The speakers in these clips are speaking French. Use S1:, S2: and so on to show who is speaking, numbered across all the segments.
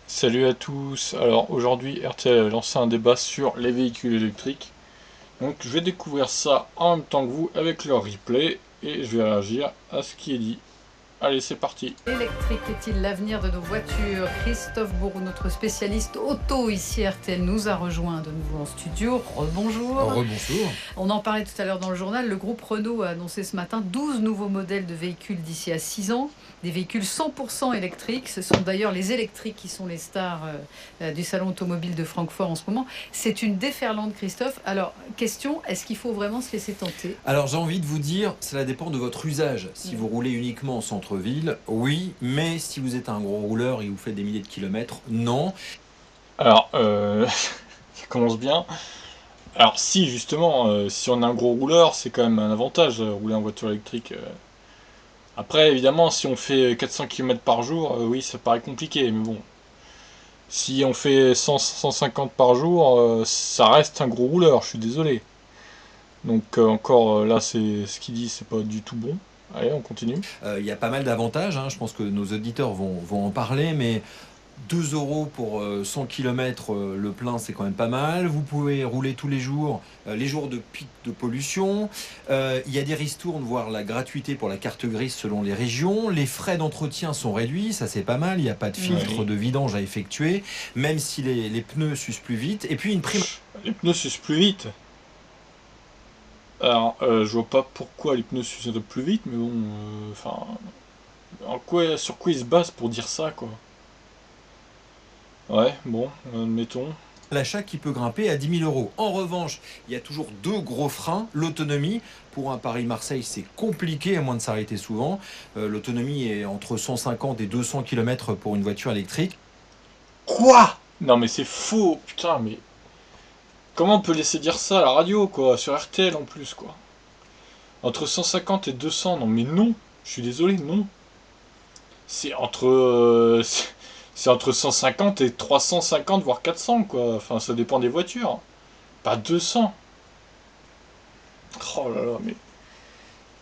S1: Salut à tous. Alors aujourd'hui, RTL a lancé un débat sur les véhicules électriques. Donc je vais découvrir ça en même temps que vous avec leur replay et je vais réagir à ce qui est dit. Allez, c'est parti.
S2: L'électrique est-il l'avenir de nos voitures? Christophe Bourou, notre spécialiste auto ici RTL, nous a rejoint de nouveau en studio. Rebonjour.
S3: Rebonjour.
S2: On en parlait tout à l'heure dans le journal. Le groupe Renault a annoncé ce matin 12 nouveaux modèles de véhicules d'ici à 6 ans. Des véhicules 100% électriques. Ce sont d'ailleurs les électriques qui sont les stars du salon automobile de Francfort en ce moment. C'est une déferlante, Christophe. Alors, question, est-ce qu'il faut vraiment se laisser tenter?
S3: Alors j'ai envie de vous dire, cela dépend de votre usage. Si vous roulez uniquement en centre-ville, oui, mais si vous êtes un gros rouleur et vous faites des milliers de kilomètres, non.
S1: Alors, ça commence bien. Alors si justement, si on est un gros rouleur, c'est quand même un avantage rouler en voiture électrique. Après, évidemment, si on fait 400 km par jour, oui, ça paraît compliqué, mais bon. Si on fait 100, 150 par jour, ça reste un gros rouleur, je suis désolé. Donc encore là, c'est ce qu'il dit, c'est pas du tout bon. Allez, on continue.
S3: Il y a pas mal d'avantages, hein. Je pense que nos auditeurs vont en parler, mais 2 euros pour 100 km le plein, c'est quand même pas mal. Vous pouvez rouler tous les jours, les jours de pic de pollution. Il y a des ristournes, voire la gratuité pour la carte grise selon les régions. Les frais d'entretien sont réduits, ça c'est pas mal. Il n'y a pas de filtre de vidange à effectuer, même si les pneus s'usent plus vite. Et puis une prime.
S1: Les pneus s'usent plus vite. Alors, je vois pas pourquoi les pneus s'usent plus vite, mais bon, enfin, sur quoi ils se basent pour dire ça, quoi. Ouais, bon, admettons.
S3: L'achat qui peut grimper à 10 000 euros. En revanche, il y a toujours deux gros freins. L'autonomie, pour un Paris-Marseille, c'est compliqué, à moins de s'arrêter souvent. L'autonomie est entre 150 et 200 km pour une voiture électrique.
S1: Quoi? Non mais c'est faux, putain, mais comment on peut laisser dire ça à la radio, quoi, sur RTL en plus, quoi. Entre 150 et 200, non mais non, je suis désolé, non. C'est entre, c'est entre 150 et 350, voire 400, quoi. Enfin, ça dépend des voitures. Pas 200. Oh là là, mais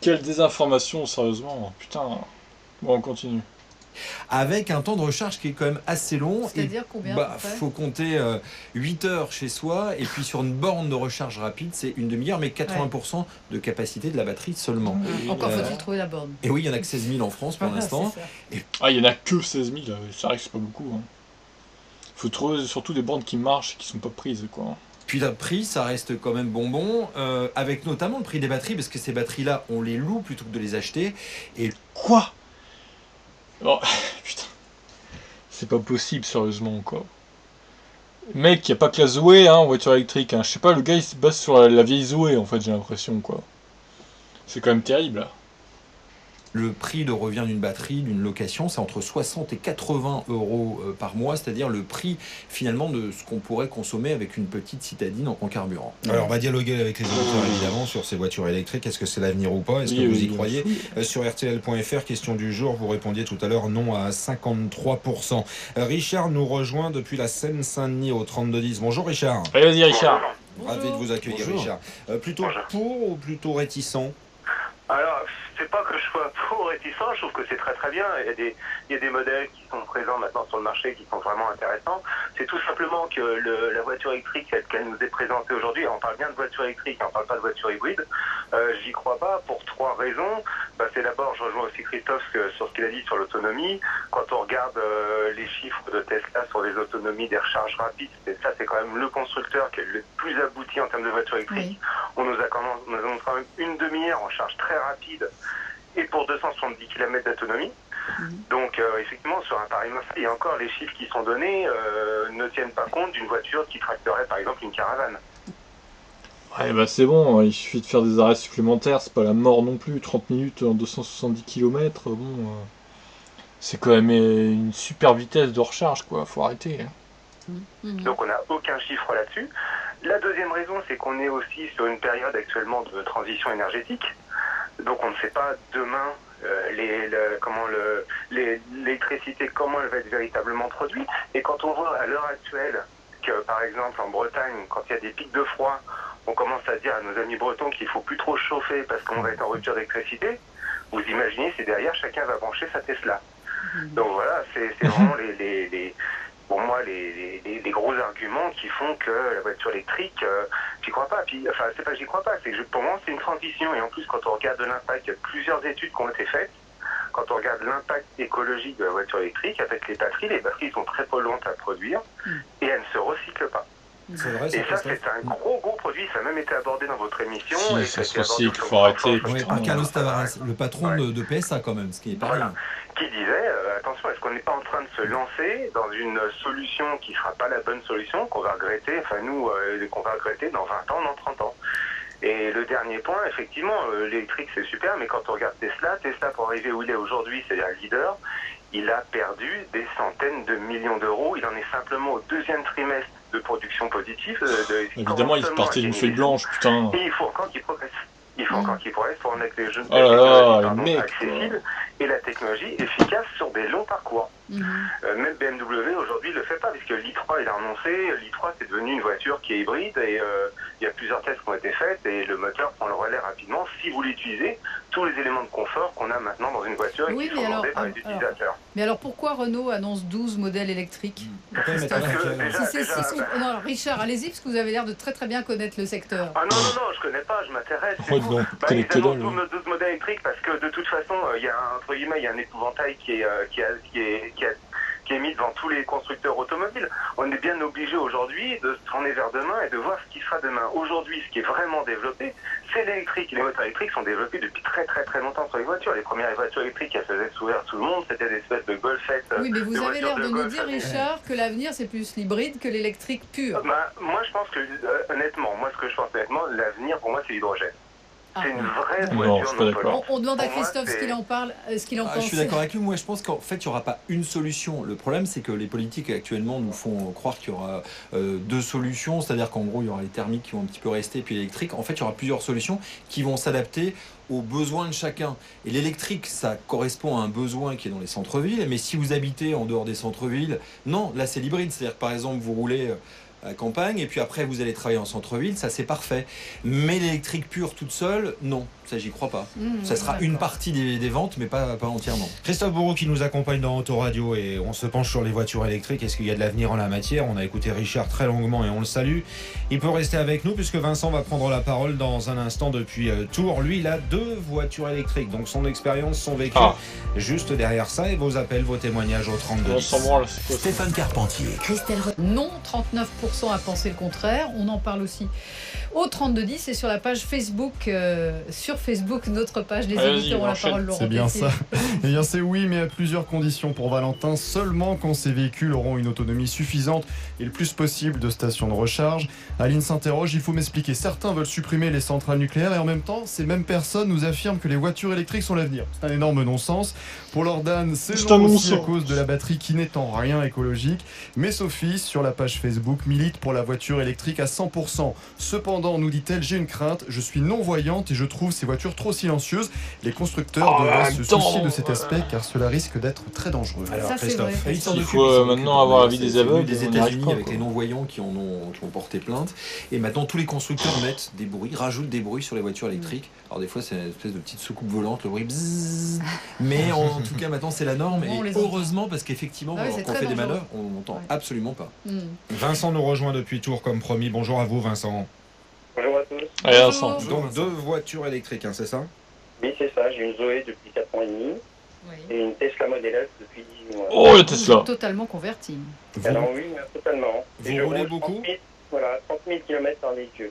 S1: quelle désinformation, sérieusement. Putain. Bon, on continue.
S3: Avec un temps de recharge qui est quand même assez long.
S2: C'est-à-dire combien à peu près?
S3: Faut compter 8 heures chez soi, et puis sur une borne de recharge rapide, c'est une demi-heure, mais 80% de capacité de la batterie seulement.
S2: Encore faut-il trouver la borne.
S3: Et oui, il y en a que 16 000 en France pour l'instant.
S1: Ah, il y en a que 16 000, c'est vrai que c'est pas beaucoup. Hein. Faut trouver surtout des bornes qui marchent et qui sont pas prises, quoi.
S3: Puis le prix, ça reste quand même bonbon, avec notamment le prix des batteries, parce que ces batteries-là, on les loue plutôt que de les acheter. Et
S1: Quoi? Oh, putain. C'est pas possible, sérieusement, quoi. Mec, y a pas que la Zoé, hein, en voiture électrique. Hein. Je sais pas, le gars, il se base sur la vieille Zoé, en fait, j'ai l'impression, quoi. C'est quand même terrible, là.
S3: le prix de revient d'une batterie, d'une location, c'est entre 60 et 80 euros par mois, c'est-à-dire le prix finalement de ce qu'on pourrait consommer avec une petite citadine en carburant.
S4: Alors on va dialoguer avec les auditeurs évidemment sur ces voitures électriques. Est-ce que c'est l'avenir ou pas? Est-ce que vous y croyez? Sur RTL.fr, question du jour, vous répondiez tout à l'heure non à 53%. Richard nous rejoint depuis la Seine-Saint-Denis au 3210. Bonjour Richard.
S1: Allez, vas-y, Richard.
S4: Ravi de vous accueillir.
S3: Bonjour.
S4: Richard. Plutôt pour ou plutôt réticent?
S5: Alors, c'est pas que je sois trop réticent, je trouve que c'est très très bien. Il y a des modèles qui sont présents maintenant sur le marché qui sont vraiment intéressants. C'est tout simplement que la voiture électrique, telle qu'elle nous est présentée aujourd'hui, on parle bien de voiture électrique, on parle pas de voiture hybride, j'y crois pas pour trois raisons. C'est d'abord, je rejoins aussi Christophe sur ce qu'il a dit sur l'autonomie. Quand on regarde les chiffres de Tesla sur les autonomies des recharges rapides, ça c'est quand même le constructeur qui est le plus abouti en termes de voiture électrique. Oui. On nous a quand même une demi-heure en charge très rapide et pour 270 km d'autonomie. Donc effectivement sur un Paris-Marseille, et encore les chiffres qui sont donnés ne tiennent pas compte d'une voiture qui tracterait par exemple une caravane.
S1: Ouais, bah c'est bon, il suffit de faire des arrêts supplémentaires, c'est pas la mort non plus, 30 minutes en 270 km, bon, c'est quand même une super vitesse de recharge, quoi, faut arrêter.
S5: Donc on n'a aucun chiffre là-dessus. La deuxième raison, c'est qu'on est aussi sur une période actuellement de transition énergétique, donc on ne sait pas demain comment l'électricité, comment elle va être véritablement produite, et quand on voit à l'heure actuelle que par exemple en Bretagne, quand il y a des pics de froid, on commence à dire à nos amis bretons qu'il faut plus trop chauffer parce qu'on va être en rupture d'électricité. Vous imaginez si derrière chacun va brancher sa Tesla. Donc voilà, c'est vraiment bon, les gros arguments qui font que la voiture électrique, j'y crois pas. Puis, enfin, c'est pas que j'y crois pas, c'est que pour moi, c'est une transition. Et en plus, quand on regarde de l'impact, il y a plusieurs études qui ont été faites. Quand on regarde l'impact écologique de la voiture électrique, avec les batteries sont très polluantes à produire et elles ne se recyclent pas.
S3: C'est vrai,
S5: Et ça, c'est un gros produit. Ça a même été abordé dans votre émission.
S1: Si,
S5: et
S1: ça
S5: ça
S1: se
S5: a été abordé
S1: recycle,
S5: sur
S1: faut
S5: le
S1: arrêter.
S5: transport.
S3: Oui, par Carlos Tavares, le patron de PSA quand même, ce qui est pas rien.
S5: Qui disait, attention, est-ce qu'on n'est pas en train de se lancer dans une solution qui ne sera pas la bonne solution, qu'on va regretter, enfin nous, qu'on va regretter dans 20 ans, dans 30 ans. Et le dernier point, effectivement, l'électrique c'est super, mais quand on regarde Tesla pour arriver où il est aujourd'hui, c'est-à-dire leader, il a perdu des centaines de millions d'euros. Il en est simplement au deuxième trimestre de production positive.
S1: Évidemment, il partait d'une feuille blanche, putain.
S5: Et il faut encore qu'il progresse. Il faut encore qu'il progresse pour en être les jeunes accessibles et la technologie efficace sur des longs parcours. Même BMW aujourd'hui ne le fait pas, puisque l'i3 il a annoncé, l'i3 c'est devenu une voiture qui est hybride et il y a plusieurs tests qui ont été faits et le moteur prend le relais rapidement si vous l'utilisez, tous les éléments de confort qu'on a maintenant dans une voiture et qui sont demandés par les utilisateurs.
S2: Mais alors pourquoi Renault annonce 12 modèles électriques Non, alors Richard, allez-y, parce que vous avez l'air de très bien connaître le secteur.
S5: Ah non, je connais pas, je m'intéresse.
S1: Ils
S5: annoncent 12 modèles électriques parce que de toute façon, il y a entre guillemets, il y a un épouvantail qui est mis devant tous les constructeurs automobiles. On est bien obligé aujourd'hui de se tourner vers demain et de voir ce qui sera demain. Aujourd'hui, ce qui est vraiment développé, c'est l'électrique. Les moteurs électriques sont développés depuis très longtemps sur les voitures. Les premières voitures électriques qui faisaient sourire tout le monde, c'était des espèces de golfettes.
S2: Oui, mais vous avez l'air de nous dire, Richard, que l'avenir c'est plus l'hybride que l'électrique pur.
S5: Moi, je pense que, honnêtement, l'avenir pour moi, c'est l'hydrogène. C'est une vraie voiture.
S2: On demande à Christophe ce qu'il en parle, ce qu'il en pense.
S3: Je suis d'accord avec lui. Moi, je pense qu'en fait, il n'y aura pas une solution. Le problème, c'est que les politiques actuellement nous font croire qu'il y aura deux solutions. C'est-à-dire qu'en gros, il y aura les thermiques qui vont un petit peu rester, puis l'électrique. En fait, il y aura plusieurs solutions qui vont s'adapter aux besoins de chacun. Et l'électrique, ça correspond à un besoin qui est dans les centres-villes. Mais si vous habitez en dehors des centres-villes, non, là, c'est l'hybride. C'est-à-dire que, par exemple, vous roulez à la campagne et puis après vous allez travailler en centre-ville, ça c'est parfait. Mais l'électrique pure toute seule, non, ça j'y crois pas. Ça sera une partie des ventes mais pas entièrement.
S4: Christophe Bourreau qui nous accompagne dans Autoradio et on se penche sur les voitures électriques. Est-ce qu'il y a de l'avenir en la matière? On a écouté Richard très longuement et on le salue. Il peut rester avec nous puisque Vincent va prendre la parole dans un instant depuis Tours. Lui il a 2 voitures électriques, donc son expérience, son vécu juste derrière ça et vos appels, vos témoignages au 32.
S3: Stéphane Carpentier.
S2: Christelle Non, 39% à penser le contraire. On en parle aussi au 3210 et sur la page Facebook, notre page, les éditeurs ont la parole, Laurent.
S6: C'est bien ça. Eh bien c'est oui, mais à plusieurs conditions pour Valentin, seulement quand ces véhicules auront une autonomie suffisante et le plus possible de stations de recharge. Aline s'interroge, il faut m'expliquer, certains veulent supprimer les centrales nucléaires et en même temps, ces mêmes personnes nous affirment que les voitures électriques sont l'avenir. C'est un énorme non-sens. Pour Lordan, c'est non aussi à cause de la batterie qui n'est en rien écologique. Mais Sophie, sur la page Facebook, milite pour la voiture électrique à 100%. Cependant, nous dit-elle, j'ai une crainte, je suis non-voyante et je trouve ces voitures trop silencieuses. Les constructeurs devraient se soucier de cet aspect car cela risque d'être très dangereux.
S3: Alors,
S2: ça, c'est vrai.
S1: Il faut maintenant avoir l'avis des aveugles.
S3: Des États-Unis avec les non-voyants qui ont porté plainte. Et maintenant, tous les constructeurs mettent des bruits, rajoutent des bruits sur les voitures électriques. Alors des fois, c'est une espèce de petite soucoupe volante, le bruit bzzz. Mais en tout cas, maintenant, c'est la norme. Et heureusement, parce qu'effectivement, quand on fait des manœuvres, on n'entend absolument pas.
S4: Vincent nous rejoint depuis Tours, comme promis. Bonjour à vous, Vincent.
S5: Bonjour à tous.
S1: Bonjour.
S4: Donc 2 voitures électriques, c'est ça?
S5: Oui, c'est ça. J'ai une Zoé depuis 4 ans et demi et une Tesla Model S depuis 18 mois.
S1: Oh, la Tesla.
S2: Totalement converti.
S5: Alors oui, totalement.
S4: Vous roulez beaucoup?
S5: 30 000 km par véhicule.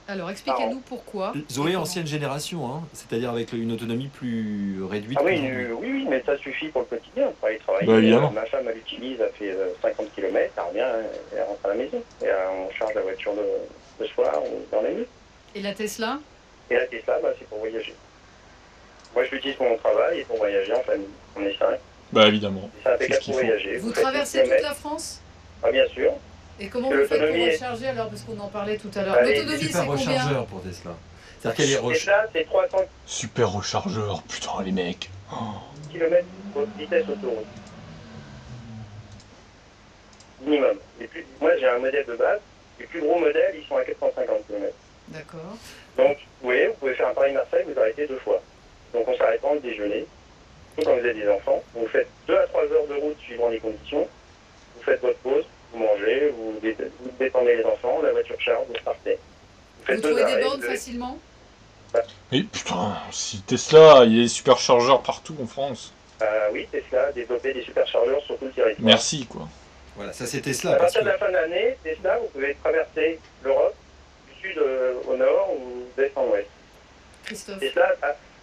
S2: Alors, expliquez-nous pourquoi.
S3: Zoé, ancienne génération, c'est-à-dire avec une autonomie plus réduite.
S5: Ah oui, mais ça suffit pour le quotidien, pour aller travailler.
S1: Bah, évidemment.
S5: Ma femme, elle l'utilise, elle fait 50 km, elle revient, elle rentre à la maison. Et on charge la voiture le soir ou dans la nuit.
S2: Et la Tesla?
S5: Et la Tesla, c'est pour voyager. Moi, je l'utilise pour mon travail et pour voyager en famille. On est 5.
S1: Bah évidemment.
S5: C'est impeccable pour voyager.
S2: Vous traversez toute la France?
S5: Ah, bien sûr.
S2: Et comment vous faites pour recharger alors? Parce qu'on en parlait tout à l'heure. L'autonomie, c'est
S3: super
S2: combien?
S3: rechargeur pour Tesla. C'est-à-dire qu'elle est
S5: Tesla, c'est 300
S1: Super rechargeur, putain les mecs.
S5: km de vitesse autoroute. Minimum. Moi, j'ai un modèle de base. Les plus gros modèles, ils sont à 450 km.
S2: D'accord.
S5: Donc, vous voyez, vous pouvez faire un Paris-Marseille, vous arrêtez 2 fois. Donc, on s'arrête pas le déjeuner. Surtout quand vous avez des enfants. Vous faites 2 à 3 heures de route suivant les conditions. Vous faites votre pause, vous mangez, vous détendez les enfants, la voiture charge, vous partez.
S2: Vous trouvez des bornes facilement?
S1: Oui, putain, si Tesla, il y a des superchargeurs partout en France.
S5: Oui, Tesla a développé des superchargeurs sur tout le territoire.
S1: Merci, quoi.
S3: Voilà, ça c'est Tesla.
S5: À
S3: Parce
S5: partir
S3: que...
S5: de la fin de l'année, Tesla, vous pouvez traverser l'Europe du sud au nord ou d'est en ouest.
S2: Christophe.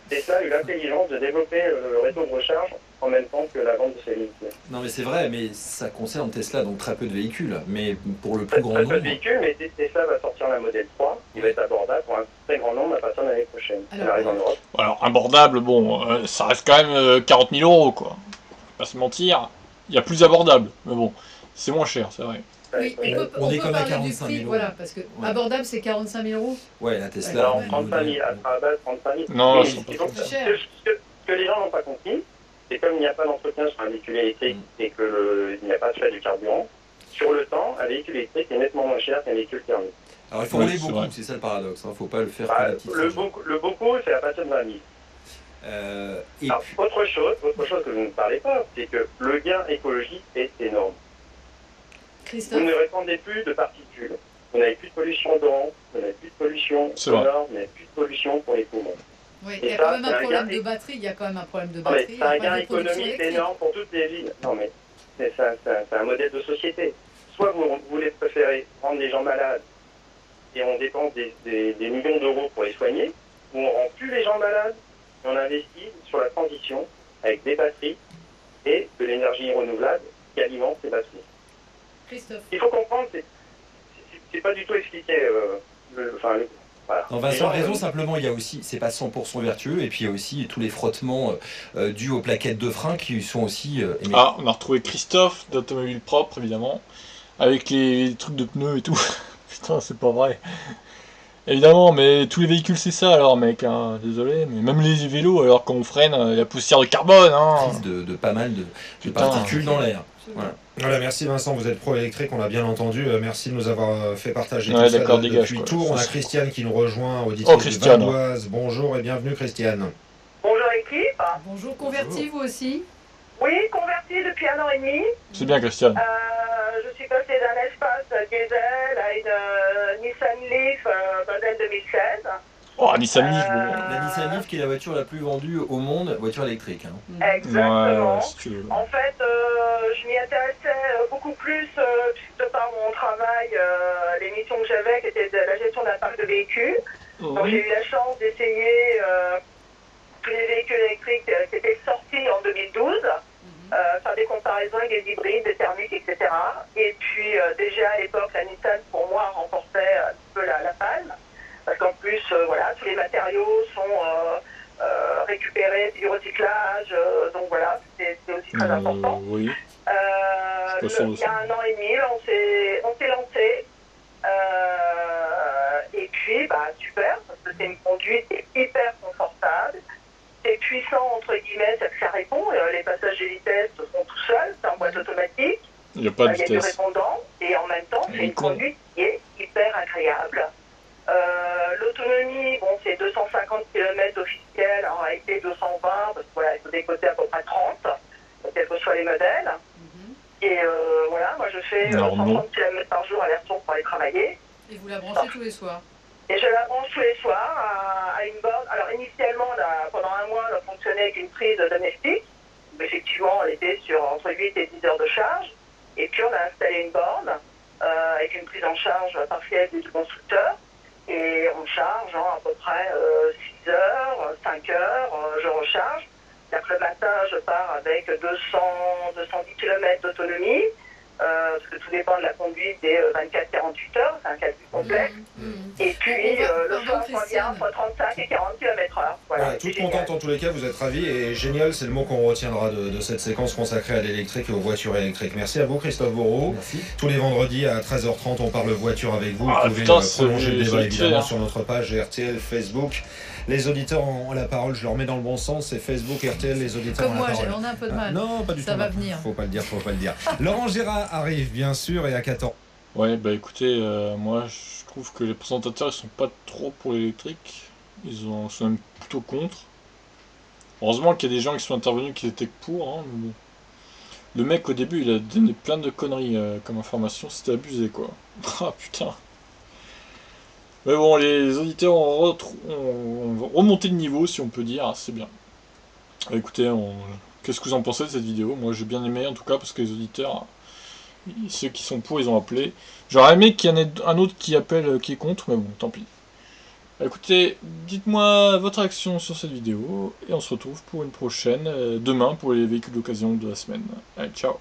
S5: Tesla a eu l'intelligence de développer le réseau de recharge en même temps que la vente de ses véhicules.
S3: Non mais c'est vrai, mais ça concerne Tesla, donc très peu de véhicules. Mais pour le plus grand
S5: Très peu
S3: nombre...
S5: de véhicules, mais Tesla va sortir la modèle 3, qui va être abordable pour un très grand nombre à partir de l'année prochaine. Elle arrive en Europe.
S1: Alors, abordable, bon, ça reste quand même 40 000 euros, quoi. Faut pas se mentir. Il y a plus abordable, mais bon, c'est moins cher, c'est vrai.
S2: Oui,
S3: On est
S2: peut
S3: comme à
S2: parler
S3: 45
S2: du
S3: 000
S2: prix,
S3: euros.
S2: voilà, parce que abordable c'est 45 000 euros.
S3: Ouais, la Tesla...
S5: Alors, 35 000, à la base, 35 000.
S1: Non,
S5: mais
S1: c'est pas
S5: ce
S2: trop cher.
S5: que les gens n'ont pas compris, c'est comme il n'y a pas d'entretien sur un véhicule électrique et qu'il n'y a pas de frais du carburant, sur le temps, un véhicule électrique est nettement moins cher qu'un véhicule thermique.
S3: Alors il faut
S1: Oui,
S3: rouler
S1: c'est
S3: beaucoup,
S1: vrai.
S3: c'est ça le paradoxe, il ne faut pas le faire
S5: Bah,
S3: que des petites
S5: le
S3: trajets.
S5: beaucoup, c'est à partir de 20 000.
S3: Et
S5: Alors,
S3: puis,
S5: autre chose que vous ne parlez pas, c'est que le gain écologique est énorme. Vous
S2: Christophe.
S5: ne répandez plus de particules. Vous n'avez plus de pollution d'eau, vous n'avez plus de pollution
S1: C'est vrai.
S5: sonore, vous n'avez plus de pollution pour les poumons.
S2: Oui,
S5: Et
S2: il y a
S5: ça,
S2: quand même
S5: c'est
S2: un
S5: un
S2: problème
S5: gain-
S2: de batterie. Il y a quand même un problème de
S5: Non, mais
S2: batterie.
S5: c'est un
S2: un
S5: gain
S2: problème de production
S5: économique
S2: électrique.
S5: énorme pour toutes les villes. Non, mais c'est un modèle de société. Soit vous voulez préférer prendre les gens malades et on dépense des millions d'euros pour les soigner, ou on rend plus les gens malades et on investit sur la transition avec des batteries et de l'énergie renouvelable qui alimente ces batteries.
S2: Christophe.
S5: Il faut comprendre, c'est pas du tout expliqué. Voilà.
S3: non, Vincent a raison, simplement il y a aussi, c'est pas 100% vertueux, et puis il y a aussi tous les frottements dus aux plaquettes de frein qui sont aussi émis.
S1: Ah, on a retrouvé Christophe d'Automobile Propre, évidemment, avec les trucs de pneus et tout. Putain, c'est pas vrai. Évidemment, mais tous les véhicules c'est ça alors, mec, hein, désolé, mais même les vélos, alors quand on freine, il y a poussière de carbone, hein.
S3: Prise de pas mal de
S1: Putain.
S3: particules dans l'air. Voilà.
S4: Voilà, merci Vincent, vous êtes pro-électrique, on l'a bien entendu. Merci de nous avoir fait partager
S1: Ouais,
S4: tout ça
S1: d'accord, dégage,
S4: depuis
S1: quoi.
S4: Tours. On a Christiane qui nous rejoint,
S1: Oh,
S4: auditrice de
S1: Christiane.
S4: Valdoise. Bonjour et bienvenue Christiane.
S5: Bonjour équipe.
S2: Bonjour, converti vous aussi.
S5: Oui, converti depuis 1 an et demi.
S1: C'est bien, Christiane.
S5: Je suis passé d'un espace diesel à une Nissan Leaf modèle 2016.
S1: Oh, Nissan Leaf, bon.
S3: La Nissan Leaf qui est la voiture la plus vendue au monde, voiture électrique. Hein.
S5: Exactement.
S1: Ouais, si tu veux.
S5: En fait, je m'y intéressais beaucoup plus puisque par mon travail, l'émission que j'avais qui était de la gestion d'un parc de véhicules. Donc j'ai eu la chance d'essayer tous les véhicules électriques qui étaient sortis en 2012, faire des comparaisons avec des hybrides, des thermiques, etc. Et puis déjà à l'époque, la Nissan pour moi remportait un petit peu la palme, parce qu'en plus, voilà, tous les matériaux sont récupérés, du recyclage, donc voilà, c'est aussi très important.
S1: Oui.
S5: Il y a 1 an et demi, on s'est lancé. Et puis, bah, super, parce que c'est une conduite hyper confortable. C'est puissant, entre guillemets, c'est que ça répond. Les passages de vitesse se font tout seuls, c'est en boîte automatique.
S1: Il n'y a pas de
S5: Il y a du
S1: vitesse.
S5: répondant, et en même temps, c'est une conduite qui est hyper agréable. L'autonomie, bon, c'est 250 km officiels, en réalité 220, parce que voilà, il faut décoter à peu près 30, quels que soient les modèles. Et voilà, moi je fais 130 km par jour aller-retour pour aller travailler.
S2: Et vous la branchez tous les soirs.
S5: Et je la branche tous les soirs à une borne. Alors initialement, pendant 1 mois, elle a fonctionné avec une prise domestique. Effectivement, elle était sur entre 8 et 10 heures de charge. Et puis on a installé une borne avec une prise en charge partielle du constructeur. Et on charge à peu près 6 heures, 5 heures, je recharge. C'est-à-dire que le matin, je pars avec 210 km d'autonomie. Parce que tout dépend de la conduite des 24-48 heures, c'est un calcul complexe. Et puis le soir, on revient entre 35 et 40 km/h.
S4: Voilà, toute contente en tous les cas, vous êtes ravis et génial, c'est le mot qu'on retiendra de cette séquence consacrée à l'électrique et aux voitures électriques. Merci à vous Christophe Bourreau.
S3: Merci.
S4: Tous les vendredis à 13h30, on parle voiture avec vous. Vous
S1: Ah,
S4: pouvez
S1: putain,
S4: prolonger le
S1: c'est
S4: débat
S1: vite fait,
S4: évidemment
S1: hein.
S4: sur notre page RTL, Facebook. Les auditeurs ont la parole, je leur mets dans le bon sens, c'est Facebook, RTL, les auditeurs
S2: Comme
S4: ont la
S2: moi,
S4: parole.
S2: on a un peu de mal.
S4: Non, pas du
S2: Ça
S4: tout.
S2: va
S4: non.
S2: venir.
S4: Faut pas le dire, faut pas le dire. Laurent Gérard arrive bien sûr et à 14.
S1: Ouais, bah écoutez, moi je trouve que les présentateurs ils sont pas trop pour l'électrique. Sont même plutôt contre. Heureusement qu'il y a des gens qui sont intervenus qui étaient pour, hein, mais bon. Le mec, au début, il a donné plein de conneries comme information, c'était abusé, quoi. Ah, putain. Mais bon, les auditeurs ont remonté le niveau, si on peut dire, c'est bien. Écoutez, qu'est-ce que vous en pensez de cette vidéo? Moi, j'ai bien aimé, en tout cas, parce que les auditeurs, ceux qui sont pour, ils ont appelé. J'aurais aimé qu'il y en ait un autre qui appelle, qui est contre, mais bon, tant pis. Écoutez, dites-moi votre réaction sur cette vidéo, et on se retrouve pour une prochaine, demain, pour les véhicules d'occasion de la semaine. Allez, ciao!